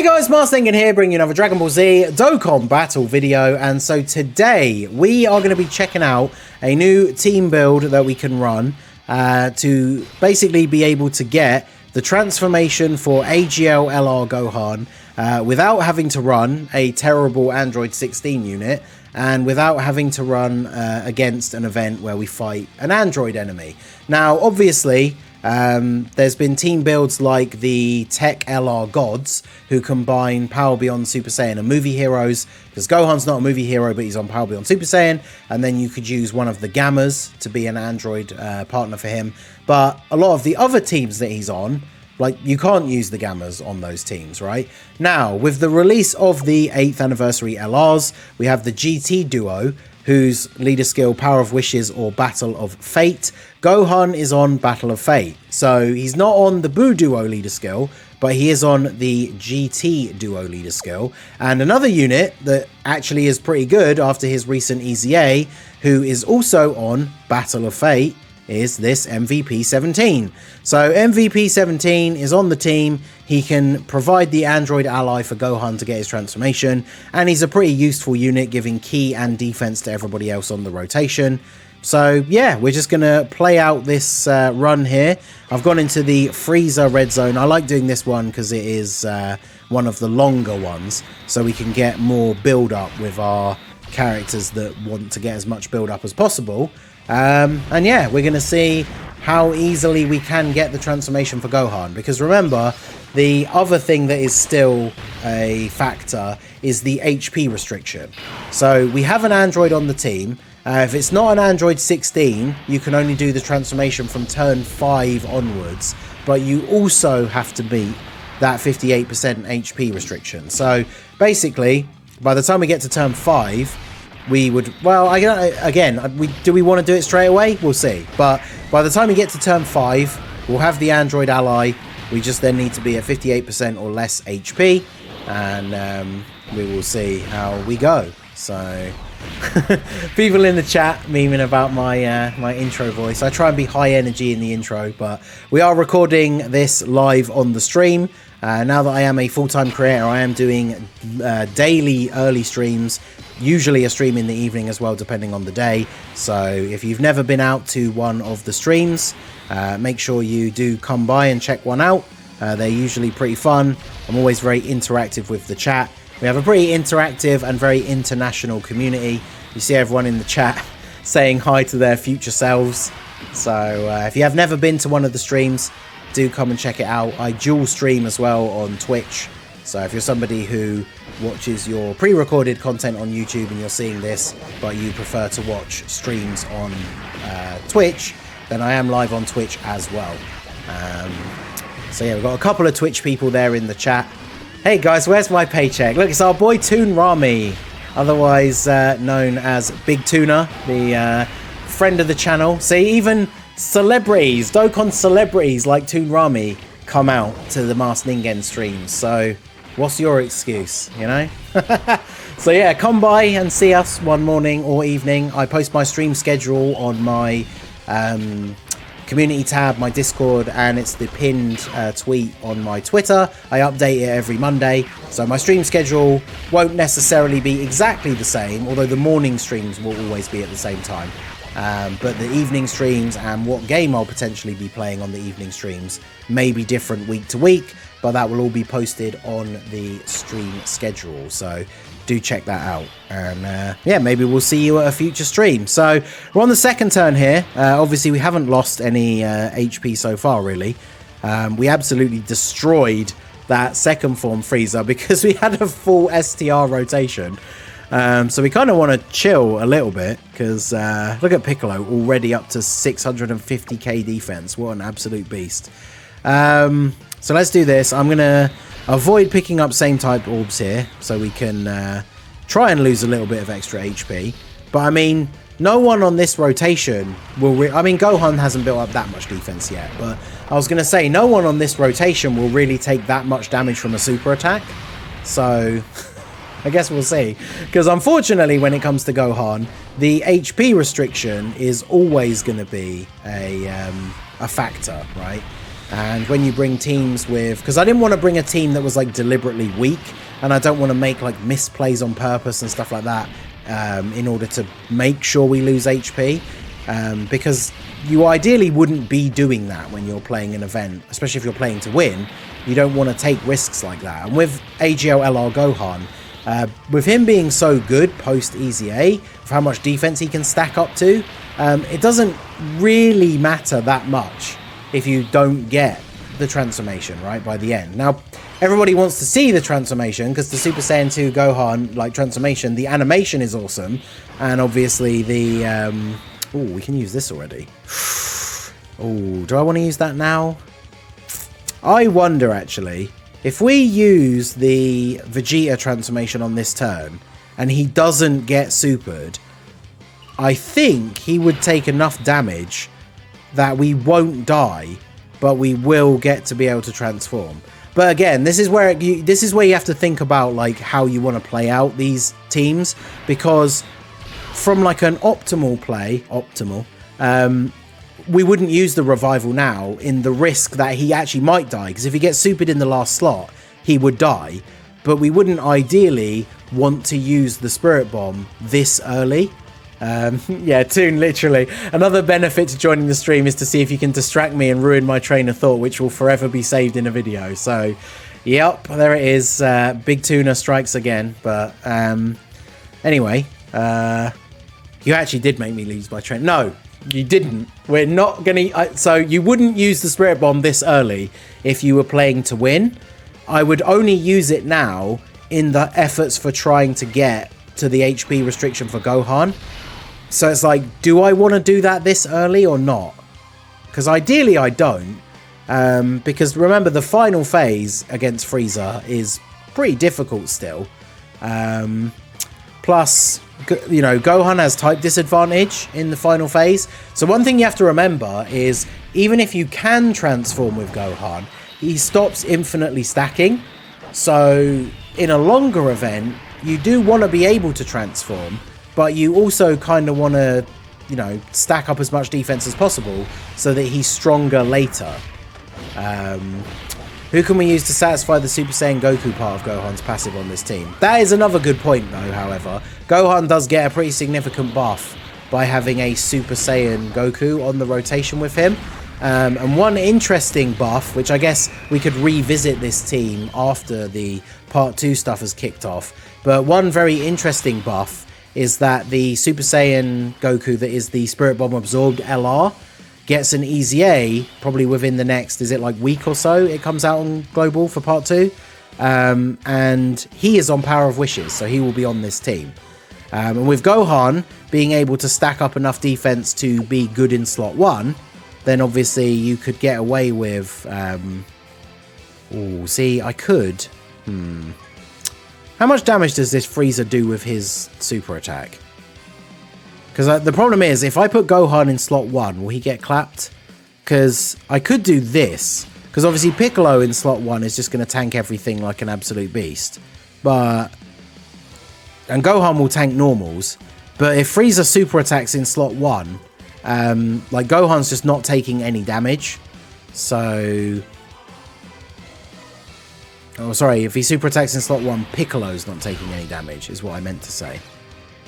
Guys, Marslingan here, bringing you another Dragon Ball Z Dokkan battle video. And so today we are going to be checking out a new team build that we can run to basically be able to get the transformation for AGL LR Gohan without having to run a terrible Android 16 unit and without having to run against an event where we fight an Android enemy. Now, obviously, there's been team builds like the Tech LR Gods, who combine Power Beyond Super Saiyan and movie heroes, because Gohan's not a movie hero, but he's on Power Beyond Super Saiyan, and then you could use one of the Gammas to be an Android partner for him. But a lot of the other teams that he's on, like, you can't use the Gammas on those teams, right? Now, with the release of the 8th anniversary LRs, we have the GT duo, whose leader skill Power of Wishes or Battle of Fate. Gohan is on Battle of Fate, so he's not on the Buu duo leader skill, but he is on the GT duo leader skill. And another unit that actually is pretty good after his recent EZA, who is also on Battle of Fate, is this MVP 17. So MVP 17 is on the team. He can provide the Android ally for Gohan to get his transformation, and he's a pretty useful unit, giving key and defense to everybody else on the rotation. So yeah, we're just gonna play out this run here. I've gone into the Frieza red zone. I like doing this one because it is one of the longer ones, so we can get more build up with our characters that want to get as much build up as possible. And yeah, we're going to see how easily we can get the transformation for Gohan, because remember, the other thing that is still a factor is the HP restriction. So we have an Android on the team. If it's not an Android 16, you can only do the transformation from turn 5 onwards, but you also have to beat that 58% HP restriction. So basically, by the time we get to turn 5, we would, well, do we want to do it straight away? We'll see. But by the time we get to turn 5, we'll have the Android ally. We just then need to be at 58% or less HP, and we will see how we go. So, people in the chat memeing about my my intro voice. I try and be high energy in the intro, but we are recording this live on the stream. Now that I am a full-time creator, I am doing daily early streams, usually a stream in the evening as well, depending on the day. So if you've never been out to one of the streams, make sure you do come by and check one out. They're usually pretty fun. I'm always very interactive with the chat. We have a pretty interactive and very international community. You see everyone in the chat saying hi to their future selves. So if you have never been to one of the streams, do come and check it out. I dual stream as well on Twitch. So if you're somebody who watches your pre-recorded content on YouTube and you're seeing this, but you prefer to watch streams on Twitch, then I am live on Twitch as well. So yeah, we've got a couple of Twitch people there in the chat. Hey guys, where's my paycheck? Look, it's our boy Toon Rami, otherwise known as Big Tuna, the friend of the channel. See, even celebrities, Dokkan celebrities like Toon Rami come out to the Marslingan streams. So what's your excuse, you know? So yeah, come by and see us one morning or evening. I post my stream schedule on my community tab, my Discord, and it's the pinned tweet on my Twitter. I update it every Monday, so my stream schedule won't necessarily be exactly the same, although the morning streams will always be at the same time. But the evening streams and what game I'll potentially be playing on the evening streams may be different week to week, but that will all be posted on the stream schedule. So do check that out. And yeah, maybe we'll see you at a future stream. So we're on the second turn here. Obviously, we haven't lost any HP so far, really. We absolutely destroyed that second form Frieza because we had a full STR rotation. So we kind of want to chill a little bit because look at Piccolo, already up to 650k defense. What an absolute beast. So let's do this. I'm going to avoid picking up same type orbs here so we can try and lose a little bit of extra HP. But I mean, no one on this rotation will... I mean, Gohan hasn't built up that much defense yet, but I was going to say no one on this rotation will really take that much damage from a super attack. So... I guess we'll see, because unfortunately when it comes to Gohan, the HP restriction is always going to be a factor, right? And when you bring teams with, because I didn't want to bring a team that was like deliberately weak, and I don't want to make like misplays on purpose and stuff like that in order to make sure we lose HP, because you ideally wouldn't be doing that when you're playing an event, especially if you're playing to win. You don't want to take risks like that. And with AGL LR Gohan, with him being so good post Easy A, for how much defense he can stack up to, it doesn't really matter that much if you don't get the transformation right by the end. Now, everybody wants to see the transformation because the Super Saiyan 2 Gohan like transformation, the animation is awesome, and obviously the oh, we can use this already. Oh, do I want to use that now? I wonder actually if we use the Vegeta transformation on this turn and he doesn't get supered, I think he would take enough damage that we won't die, but we will get to be able to transform. But again, this is where you have to think about like how you want to play out these teams, because from like an optimal play, we wouldn't use the revival now in the risk that he actually might die, because if he gets supered in the last slot, he would die. But we wouldn't ideally want to use the Spirit Bomb this early. Yeah, Toon, literally. Another benefit to joining the stream is to see if you can distract me and ruin my train of thought, which will forever be saved in a video. So, yep, there it is. Big Tuna strikes again. But anyway, you actually did make me lose my train. No, you didn't. We're not going to... So you wouldn't use the Spirit Bomb this early if you were playing to win. I would only use it now in the efforts for trying to get to the HP restriction for Gohan. So it's like, do I want to do that this early or not? Because ideally I don't. Because remember, the final phase against Frieza is pretty difficult still. Plus, you know, Gohan has type disadvantage in the final phase. So one thing you have to remember is, even if you can transform with Gohan, he stops infinitely stacking. So in a longer event, you do want to be able to transform, but you also kind of want to, you know, stack up as much defense as possible so that he's stronger later. Who can we use to satisfy the Super Saiyan Goku part of Gohan's passive on this team? That is another good point though, however. Gohan does get a pretty significant buff by having a Super Saiyan Goku on the rotation with him. And one interesting buff, which I guess we could revisit this team after the Part 2 stuff has kicked off, but one very interesting buff is that the Super Saiyan Goku that is the Spirit Bomb absorbed LR gets an Easy A probably within the next, is it like week or so it comes out on Global for Part 2, and he is on Power of Wishes, so he will be on this team. And with Gohan being able to stack up enough defense to be good in slot 1, then obviously you could get away with... oh, see, I could... How much damage does this Frieza do with his super attack? Because the problem is, if I put Gohan in slot 1, will he get clapped? Because I could do this. Because obviously Piccolo in slot 1 is just going to tank everything like an absolute beast. And Gohan will tank normals. But if Frieza super attacks in slot 1... like Gohan's just not taking any damage, so... Oh, sorry, if he super attacks in slot 1, Piccolo's not taking any damage, is what I meant to say.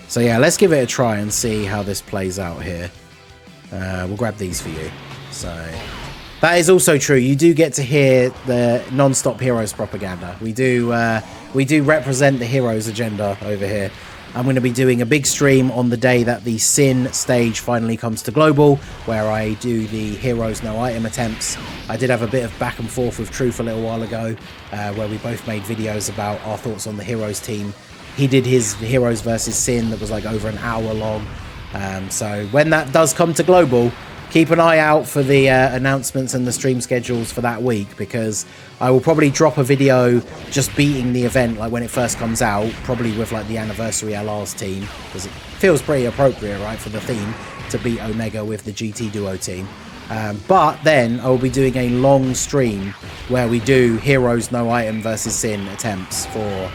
So yeah, let's give it a try and see how this plays out here. We'll grab these for you. So, that is also true. You do get to hear the non-stop Heroes propaganda. We do represent the Heroes agenda over here. I'm going to be doing a big stream on the day that the Sin stage finally comes to Global, where I do the Heroes No Item attempts. I did have a bit of back and forth with Truth a little while ago, where we both made videos about our thoughts on the Heroes team. He did his Heroes versus Sin that was like over an hour long. So when that does come to Global, keep an eye out for the announcements and the stream schedules for that week, because I will probably drop a video just beating the event like when it first comes out, probably with like the Anniversary LR's team, because it feels pretty appropriate, right, for the theme to beat Omega with the GT Duo team. But then I will be doing a long stream where we do Heroes No Item versus Sin attempts for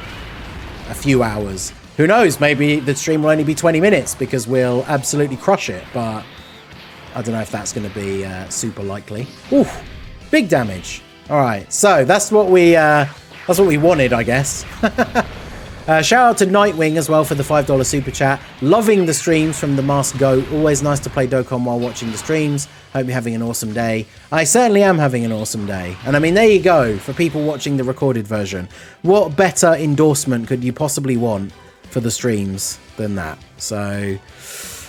a few hours. Who knows, maybe the stream will only be 20 minutes because we'll absolutely crush it, but I don't know if that's going to be super likely. Ooh, Big damage. All right, so that's what we wanted, I guess. Shout out to Nightwing as well for the $5 super chat. Loving the streams from the Masked Goat. Always nice to play Dokkan while watching the streams. Hope you're having an awesome day. I certainly am having an awesome day. And I mean, there you go for people watching the recorded version. What better endorsement could you possibly want for the streams than that? So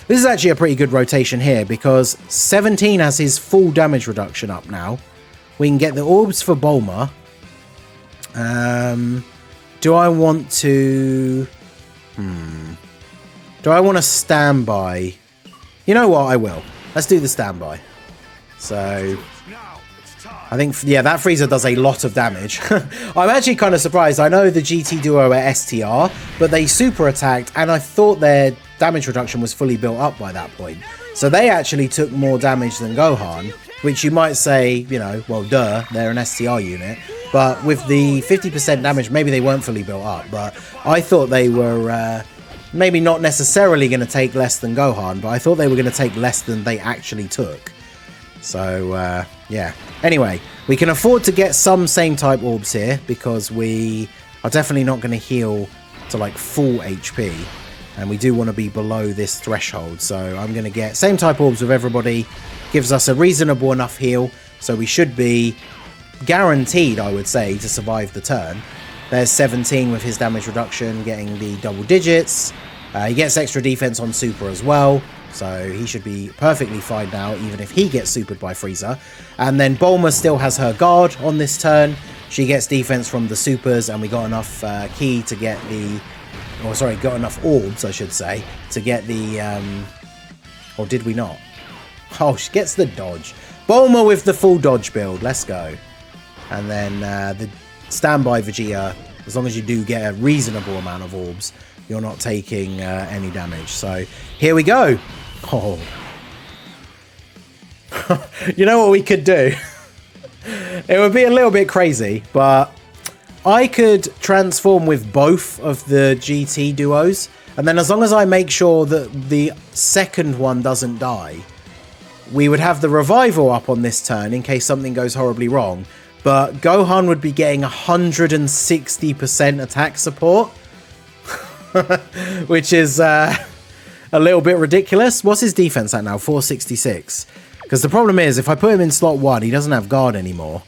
this is actually a pretty good rotation here because 17 has his full damage reduction up now. We can get the orbs for Bulma. Do I want to... Do I want to standby? You know what? I will. Let's do the standby. So I think, yeah, that Frieza does a lot of damage. I'm actually kind of surprised. I know the GT duo are STR, but they super attacked, and I thought their damage reduction was fully built up by that point. So they actually took more damage than Gohan, which you might say, you know, well, duh, they're an STR unit. But with the 50% damage, maybe they weren't fully built up. But I thought they were maybe not necessarily going to take less than Gohan, but I thought they were going to take less than they actually took. So, yeah. Anyway, we can afford to get some same type orbs here because we are definitely not going to heal to like full HP. And we do want to be below this threshold. So I'm going to get same type orbs with everybody. Gives us a reasonable enough heal. So we should be guaranteed, I would say, to survive the turn. There's 17 with his damage reduction, getting the double digits. He gets extra defense on super as well. So he should be perfectly fine now, even if he gets supered by Frieza. And then Bulma still has her guard on this turn. She gets defense from the supers, and we got enough ki to get the... Or sorry, got enough orbs, I should say, to get the... Or did we not? Oh, she gets the dodge. Bulma with the full dodge build. Let's go. And then the standby Vegeta, as long as you do get a reasonable amount of orbs, you're not taking any damage. So here we go. Oh. You know what we could do? It would be a little bit crazy, but I could transform with both of the GT duos. And then as long as I make sure that the second one doesn't die, we would have the revival up on this turn in case something goes horribly wrong. But Gohan would be getting 160% attack support, which is a little bit ridiculous. What's his defense at now? 466. Because the problem is, if I put him in slot 1, he doesn't have guard anymore.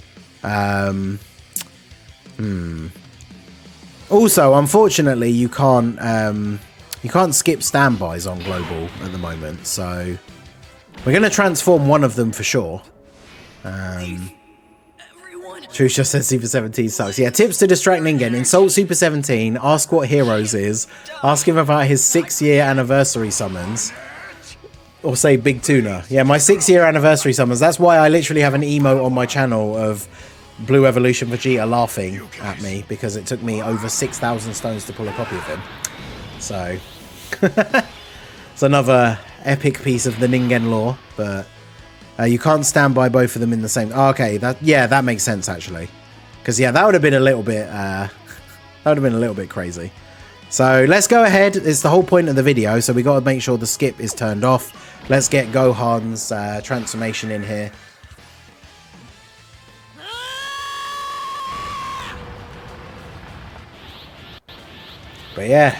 Also, unfortunately, you can't skip standbys on global at the moment. So we're going to transform one of them for sure. Truth just said Super 17 sucks. Yeah, tips to distract Ningen. Insult Super 17. Ask what Heroes is. Ask him about his 6-year anniversary summons. Or say Big Tuna. Yeah, my 6-year anniversary summons. That's why I literally have an emote on my channel of Blue Evolution Vegeta laughing at me. Because it took me over 6,000 stones to pull a copy of him. So, it's another epic piece of the Ningen lore. But... you can't stand by both of them in the same... Oh, okay, that makes sense, actually. Because, yeah, that would have been a little bit... that would have been a little bit crazy. So, let's go ahead. It's the whole point of the video, so we got to make sure the skip is turned off. Let's get Gohan's transformation in here. But, yeah,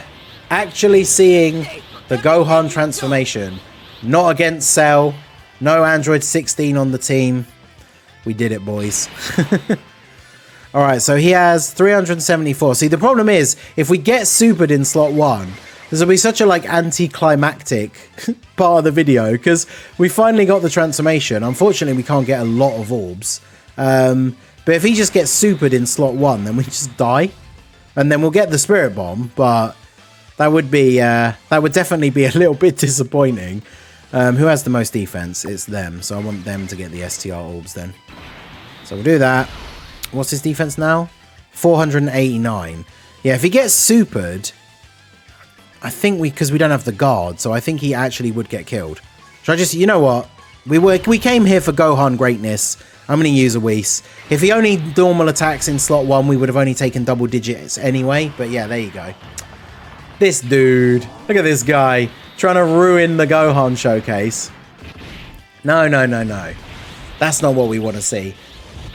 actually seeing the Gohan transformation. Not against Cell... No Android 16 on the team. We did it, boys. Alright, so he has 374. See, the problem is, if we get supered in slot 1, this will be such a, like, anticlimactic part of the video, because we finally got the transformation. Unfortunately, we can't get a lot of orbs. But if he just gets supered in slot 1, then we just die. And then we'll get the Spirit Bomb, but that would be, that would definitely be a little bit disappointing. Who has the most defense? It's them. So I want them to get the STR orbs then. So we'll do that. What's his defense now? 489. Yeah, if he gets supered, I think because we don't have the guard, so I think he actually would get killed. Should I just, you know what? We came here for Gohan greatness. I'm going to use a Whis. If he only normal attacks in slot 1, we would have only taken double digits anyway. But yeah, there you go. This dude. Look at this guy. Trying to ruin the Gohan showcase. No, no, no, no. That's not what we want to see.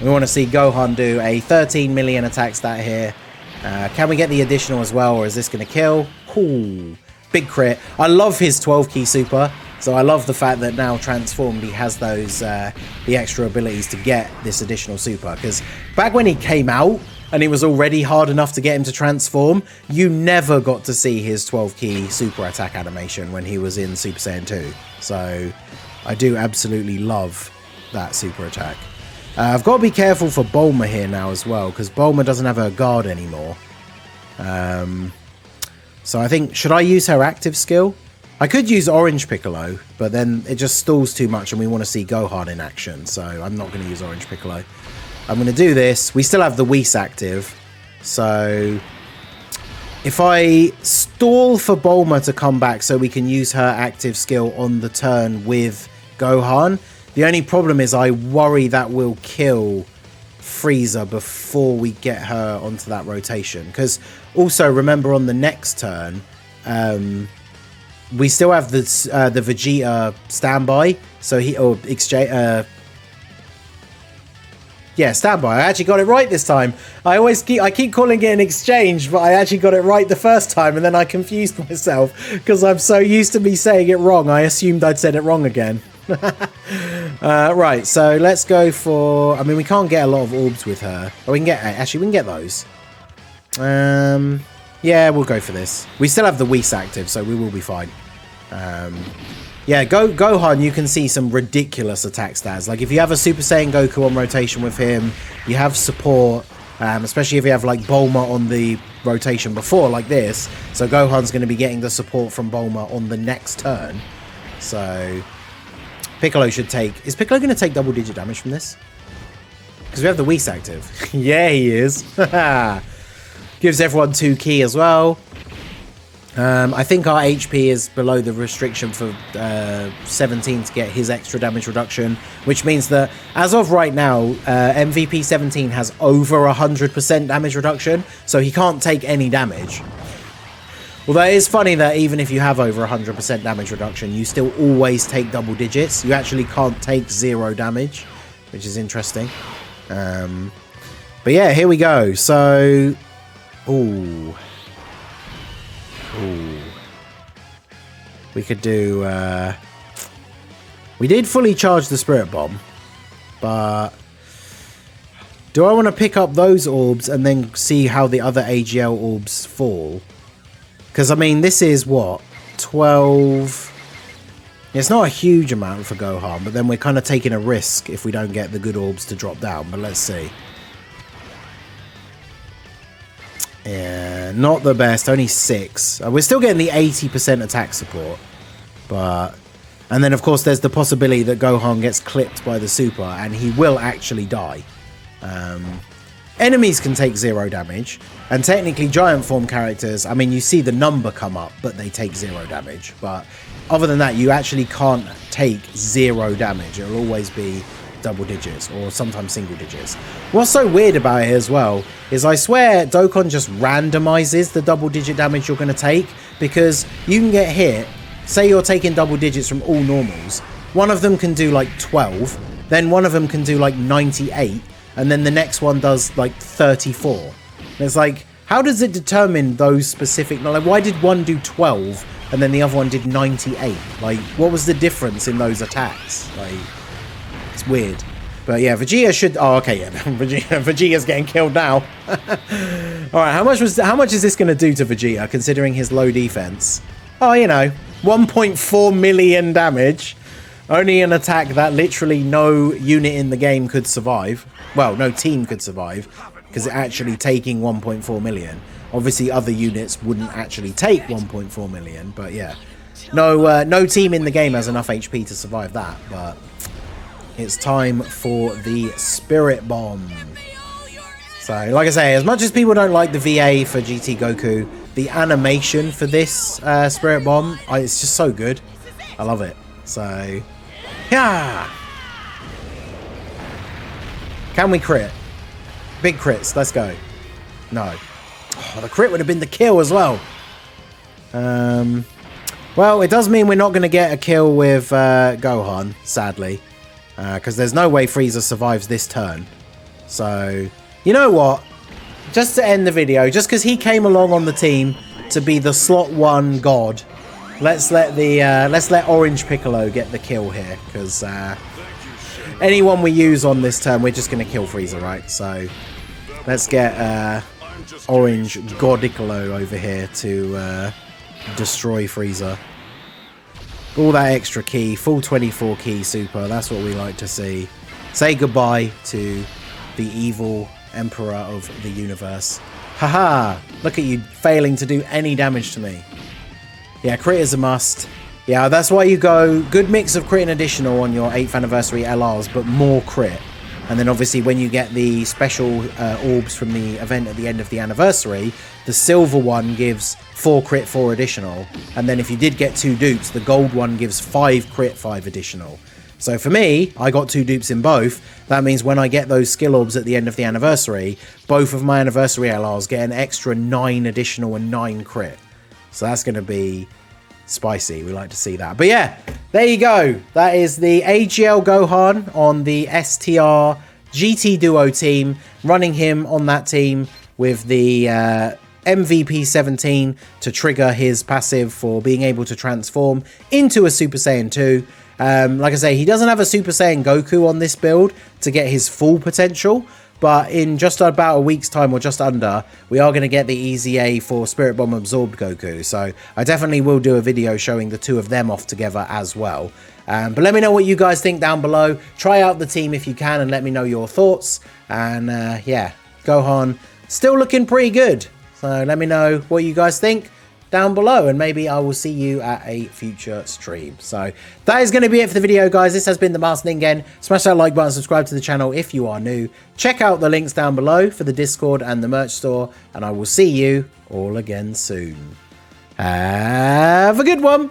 We want to see Gohan do a 13 million attack stat here. Can we get the additional as well, or is this going to kill? Ooh, big crit. I love his 12 key super. So I love the fact that now transformed he has those the extra abilities to get this additional super, because back when he came out and it was already hard enough to get him to transform, you never got to see his 12 key super attack animation when he was in Super Saiyan 2. So I do absolutely love that super attack. I've got to be careful for Bulma here now as well, because Bulma doesn't have her guard anymore. So I think, should I use her active skill? I could use Orange Piccolo, but then it just stalls too much and we want to see Gohan in action, so I'm not going to use Orange Piccolo. I'm going to do this. We still have the Whis active, so if I stall for Bulma to come back so we can use her active skill on the turn with Gohan, the only problem is I worry that will kill Frieza before we get her onto that rotation, because also remember on the next turn, we still have the Vegeta standby, so standby. I actually got it right this time. I keep calling it an exchange, but I actually got it right the first time, and then I confused myself because I'm so used to me saying it wrong. I assumed I'd said it wrong again. Right, so let's go for. I mean, we can't get a lot of orbs with her. Oh, we can get those. Yeah, we'll go for this. We still have the Whis active, so we will be fine. Yeah, Gohan, you can see some ridiculous attack stats. Like, if you have a Super Saiyan Goku on rotation with him, you have support, especially if you have, like, Bulma on the rotation before, like this. So Gohan's going to be getting the support from Bulma on the next turn. So Piccolo should take... Is Piccolo going to take double-digit damage from this? Because we have the Whis active. Yeah, he is. Gives everyone 2 ki as well. I think our HP is below the restriction for 17 to get his extra damage reduction, which means that as of right now, MVP 17 has over 100% damage reduction, so he can't take any damage. Although it is funny that even if you have over 100% damage reduction, you still always take double digits. You actually can't take 0 damage, which is interesting. But yeah, here we go. So... Ooh. We could do... We did fully charge the Spirit Bomb, but... Do I want to pick up those orbs and then see how the other AGL orbs fall? Because, I mean, this is what? 12... It's not a huge amount for Gohan, but then we're kind of taking a risk if we don't get the good orbs to drop down, but let's see. Yeah, not the best. Only 6. We're still getting the 80% attack support. But... And then, of course, there's the possibility that Gohan gets clipped by the super, and he will actually die. Enemies can take 0 damage. And technically, giant form characters... I mean, you see the number come up, but they take 0 damage. But other than that, you actually can't take 0 damage. It'll always be... double digits or sometimes single digits. What's so weird about it as well is I swear Dokkan just randomizes the double digit damage you're going to take, because you can get hit, say you're taking double digits from all normals, one of them can do like 12, then one of them can do like 98, and then the next one does like 34. And it's like, how does it determine those specific, like why did one do 12 and then the other one did 98? Like, what was the difference in those attacks? Like, it's weird. But yeah, Vegeta should... Oh, okay, yeah. Vegeta's getting killed now. Alright, how much is this going to do to Vegeta, considering his low defense? Oh, you know, 1.4 million damage. Only an attack that literally no unit in the game could survive. Well, no team could survive, because it's actually taking 1.4 million. Obviously, other units wouldn't actually take 1.4 million, but yeah. No team in the game has enough HP to survive that, but... It's time for the Spirit Bomb. So, like I say, as much as people don't like the VA for GT Goku, the animation for this Spirit Bomb, it's just so good. I love it. So, yeah. Can we crit? Big crits. Let's go. No. Oh, the crit would have been the kill as well. Well, it does mean we're not going to get a kill with Gohan, sadly. Because there's no way Frieza survives this turn. So, you know what? Just to end the video, just because he came along on the team to be the slot 1 god, let's let Orange Piccolo get the kill here, because anyone we use on this turn, we're just going to kill Frieza, right? So let's get Orange Godiccolo over here to destroy Frieza. All that extra key, full 24 key super, that's what we like to see. Say goodbye to the evil Emperor of the universe. Haha! Look at you failing to do any damage to me. Yeah, crit is a must. Yeah, that's why you go good mix of crit and additional on your 8th anniversary LRs, but more crit. And then obviously when you get the special orbs from the event at the end of the anniversary, the silver one gives 4 crit, 4 additional. And then if you did get 2 dupes, the gold one gives 5 crit, 5 additional. So for me, I got 2 dupes in both. That means when I get those skill orbs at the end of the anniversary, both of my anniversary LRs get an extra 9 additional and 9 crit. So that's going to be spicy. We like to see that. But yeah, there you go. That is the AGL Gohan on the STR GT Duo team. Running him on that team with the MVP 17 to trigger his passive for being able to transform into a Super Saiyan 2. Like I say, he doesn't have a Super Saiyan Goku on this build to get his full potential, but in just about a week's time, or just under, we are going to get the Easy A for Spirit Bomb Absorbed Goku. So I definitely will do a video showing the 2 of them off together as well. But let me know what you guys think down below. Try out the team if you can and let me know your thoughts. And yeah, Gohan still looking pretty good. So let me know what you guys think down below, and maybe I will see you at a future stream. So that is going to be it for the video, guys. This has been the Masked Ningen. Smash that like button, subscribe to the channel if you are new. Check out the links down below for the Discord and the merch store, and I will see you all again soon. Have a good one.